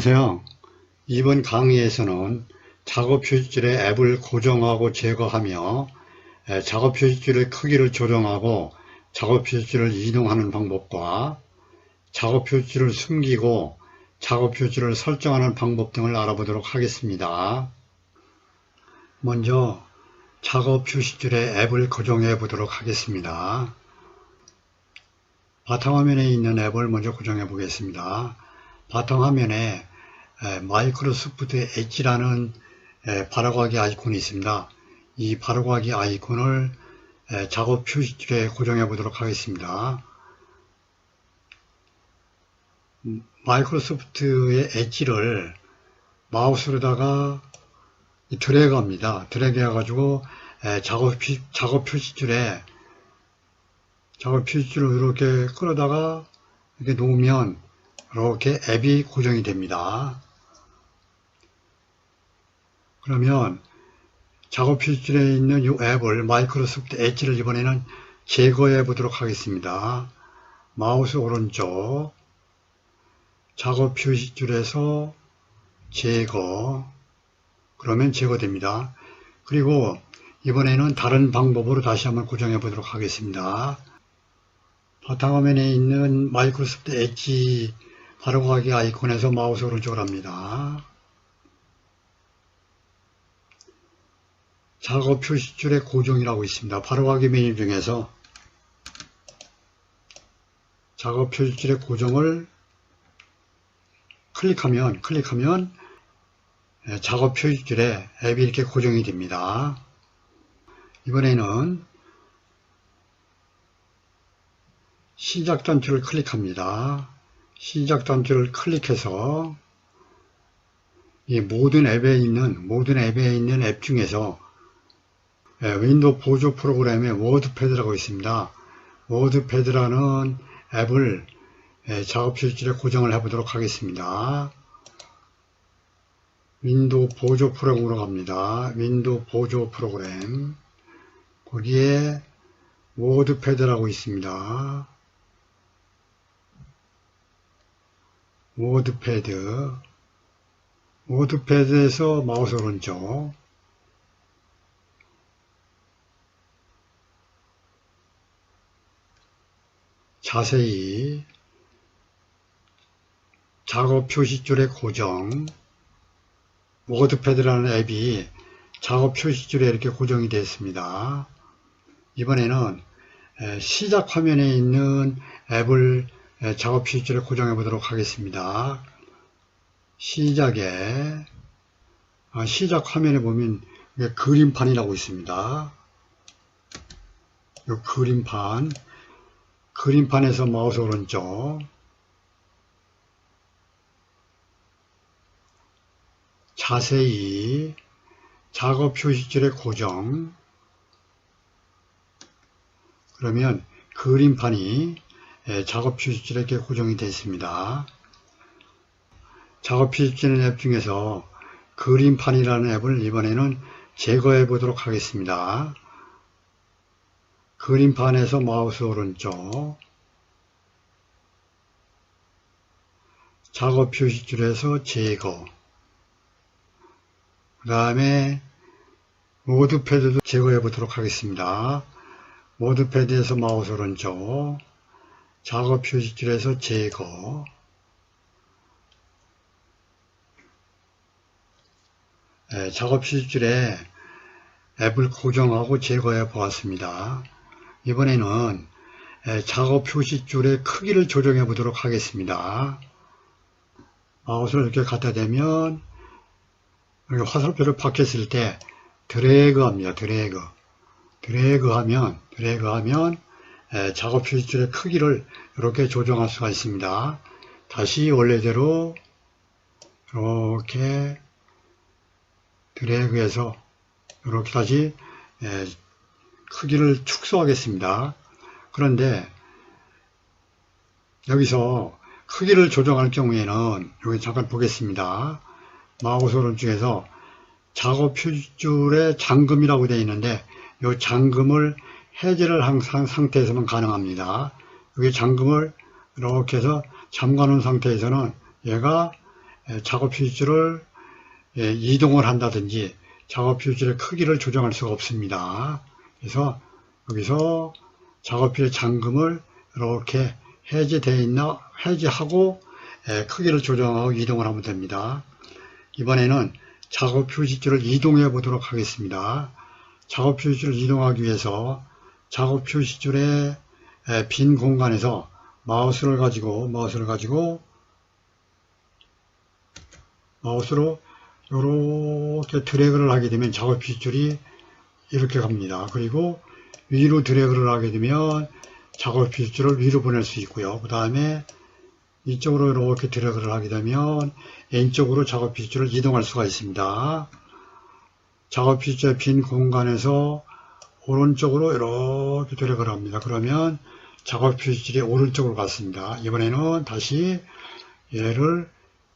안녕하세요. 이번 강의에서는 작업 표시줄의 앱을 고정하고 제거하며 작업 표시줄의 크기를 조정하고 작업 표시줄을 이동하는 방법과 작업 표시줄을 숨기고 작업 표시줄을 설정하는 방법 등을 알아보도록 하겠습니다. 먼저 작업 표시줄의 앱을 고정해 보도록 하겠습니다. 바탕화면에 있는 앱을 먼저 고정해 보겠습니다. 바탕화면에 마이크로소프트 엣지라는 바로가기 아이콘이 있습니다. 이 바로가기 아이콘을 작업 표시줄에 고정해 보도록 하겠습니다. 마이크로소프트의 엣지를 마우스로다가 드래그합니다. 드래그 해가지고 작업 표시줄을 이렇게 끌어다가 이렇게 놓으면 이렇게 앱이 고정이 됩니다. 그러면 작업 표시줄에 있는 이 앱을 마이크로소프트 엣지를 이번에는 제거해 보도록 하겠습니다. 마우스 오른쪽 작업 표시줄에서 제거, 그러면 제거됩니다. 그리고 이번에는 다른 방법으로 다시 한번 고정해 보도록 하겠습니다. 바탕화면에 있는 마이크로소프트 엣지 바로가기 아이콘에서 마우스 오른쪽을 합니다. 작업 표시줄의 고정이라고 있습니다. 바로가기 메뉴 중에서 작업 표시줄의 고정을 클릭하면 작업 표시줄에 앱이 이렇게 고정이 됩니다. 이번에는 시작 단추를 클릭합니다. 시작 단추를 클릭해서 이 모든 앱에 있는 앱 중에서 윈도우 보조 프로그램에 워드패드라고 있습니다. 워드패드라는 앱을 작업 표시줄에 고정을 해보도록 하겠습니다. 윈도우 보조 프로그램으로 갑니다. 윈도우 보조 프로그램, 거기에 워드패드라고 있습니다. 워드패드에서 마우스 오른쪽 자세히 작업 표시줄의 고정, 워드패드라는 앱이 작업 표시줄에 이렇게 고정이 되었습니다. 이번에는 시작 화면에 있는 앱을 작업 표시줄에 고정해 보도록 하겠습니다. 시작 화면에 보면 그림판이라고 있습니다. 이 그림판에서 마우스 오른쪽 자세히 작업 표시줄의 고정, 그러면 그림판이 작업 표시줄에 이렇게 고정이 되어 있습니다. 작업 표시줄 앱 중에서 그림판이라는 앱을 이번에는 제거해 보도록 하겠습니다. 그림판에서 마우스 오른쪽 작업 표시줄에서 제거, 그 다음에 워드패드도 제거해 보도록 하겠습니다. 워드패드에서 마우스 오른쪽 작업 표시줄에서 제거, 작업 표시줄에 앱을 고정하고 제거해 보았습니다. 이번에는 작업 표시줄의 크기를 조정해 보도록 하겠습니다. 마우스를 이렇게 갖다 대면 여기 화살표를 박혔을 때 드래그합니다. 드래그하면 작업 표시줄의 크기를 이렇게 조정할 수가 있습니다. 다시 원래대로 이렇게 드래그해서 이렇게 다시 크기를 축소하겠습니다. 그런데 여기서 크기를 조정할 경우에는 여기 잠깐 보겠습니다. 마우스 오른쪽에서 작업 표시줄에 잠금이라고 되어 있는데 이 잠금을 해제를 한 상태에서만 가능합니다. 여기 잠금을 이렇게 해서 잠가 놓은 상태에서는 얘가 작업 휴지줄을 이동을 한다든지 작업 휴지줄의 크기를 조정할 수가 없습니다. 그래서 여기서 작업 휴지 잠금을 이렇게 해제되어 있나 해제하고 크기를 조정하고 이동을 하면 됩니다. 이번에는 작업 휴지줄을 이동해 보도록 하겠습니다. 작업 휴지줄을 이동하기 위해서 작업 휴지줄의 빈 공간에서 마우스를 가지고 마우스로 이렇게 드래그를 하게 되면 작업 휴지줄이 이렇게 갑니다. 그리고 위로 드래그를 하게 되면 작업 휴지줄을 위로 보낼 수 있고요. 그 다음에 이쪽으로 이렇게 드래그를 하게 되면 왼쪽으로 작업 휴지줄을 이동할 수가 있습니다. 작업 휴지줄의 빈 공간에서 오른쪽으로 이렇게 드래그를 합니다. 그러면 작업 휴지줄이 오른쪽으로 갔습니다. 이번에는 다시 얘를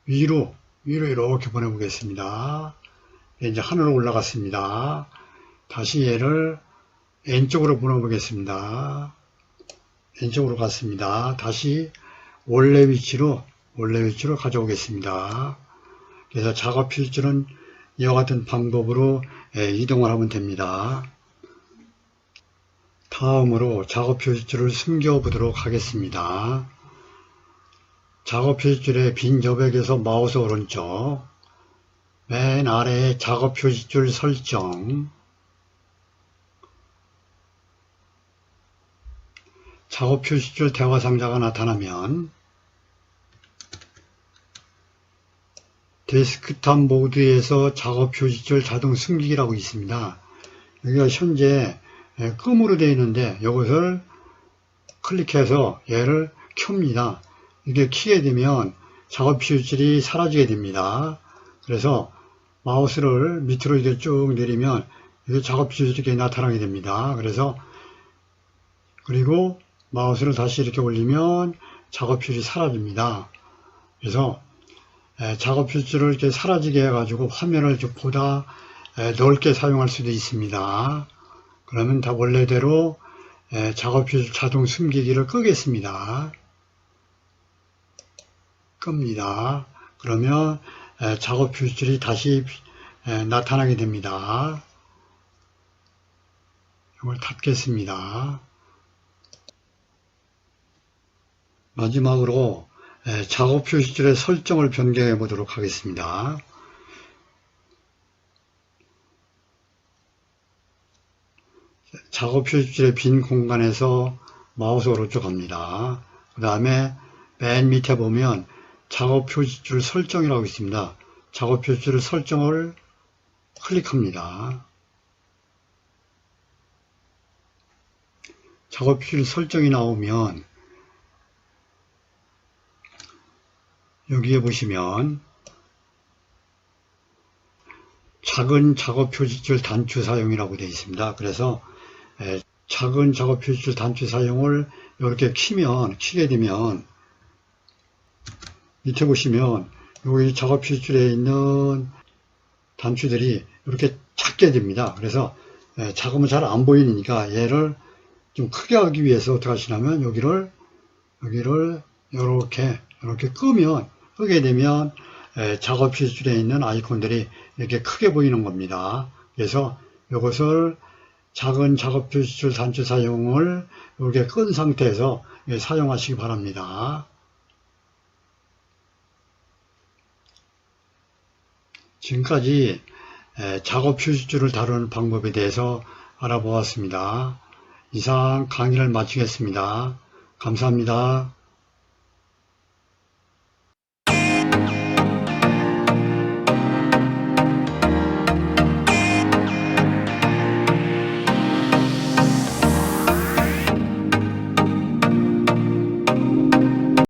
위로 이렇게 보내보겠습니다. 이제 하늘로 올라갔습니다. 다시 얘를 왼쪽으로 보내보겠습니다. 왼쪽으로 갔습니다. 다시 원래 위치로 가져오겠습니다. 그래서 작업 휴지줄은 이와 같은 방법으로 이동을 하면 됩니다. 다음으로 작업 휴지줄을 숨겨 보도록 하겠습니다. 작업 휴지줄의 빈 여백에서 마우스 오른쪽 맨 아래에 작업 휴지줄 설정, 작업 휴지줄 대화 상자가 나타나면 데스크탑 모드에서 작업 휴지줄 자동 숨기기라고 있습니다. 여기가 현재 끔으로 되어 있는데 이것을 클릭해서 얘를 켭니다. 이게 키게 되면 작업 휴지줄이 사라지게 됩니다. 그래서 마우스를 밑으로 이렇게 쭉 내리면 이게 작업 휴지줄이 나타나게 됩니다. 그리고 마우스를 다시 이렇게 올리면 작업 휴지줄이 사라집니다. 그래서 작업 휴지줄을 이렇게 사라지게 해가지고 화면을 보다 넓게 사용할 수도 있습니다. 그러면 다 원래대로 작업 휴지줄 자동 숨기기를 끄겠습니다. 끕니다. 그러면 작업 휴지줄이 다시 나타나게 됩니다. 이걸 닫겠습니다. 마지막으로 작업 휴지줄의 설정을 변경해 보도록 하겠습니다. 작업 휴지줄의 빈 공간에서 마우스 오른쪽 갑니다. 그 다음에 맨 밑에 보면 작업 휴지줄 설정이라고 있습니다. 작업 휴지줄 설정을 클릭합니다. 작업 휴지줄 설정이 나오면 여기에 보시면 작은 작업 휴지줄 단추 사용이라고 되어 있습니다. 그래서 작은 작업 휴지줄 단추 사용을 이렇게 키게 되면 밑에 보시면 여기 작업 휴지줄에 있는 단추들이 이렇게 작게 됩니다. 그래서 작으면 잘 안 보이니까 얘를 좀 크게 하기 위해서 어떻게 하시냐면 여기를 이렇게 끄게 되면 작업 휴지줄에 있는 아이콘들이 이렇게 크게 보이는 겁니다. 그래서 이것을 작은 작업 휴지줄 단추 사용을 이렇게 끈 상태에서 사용하시기 바랍니다. 지금까지 작업 휴지줄을 다루는 방법에 대해서 알아보았습니다. 이상 강의를 마치겠습니다. 감사합니다.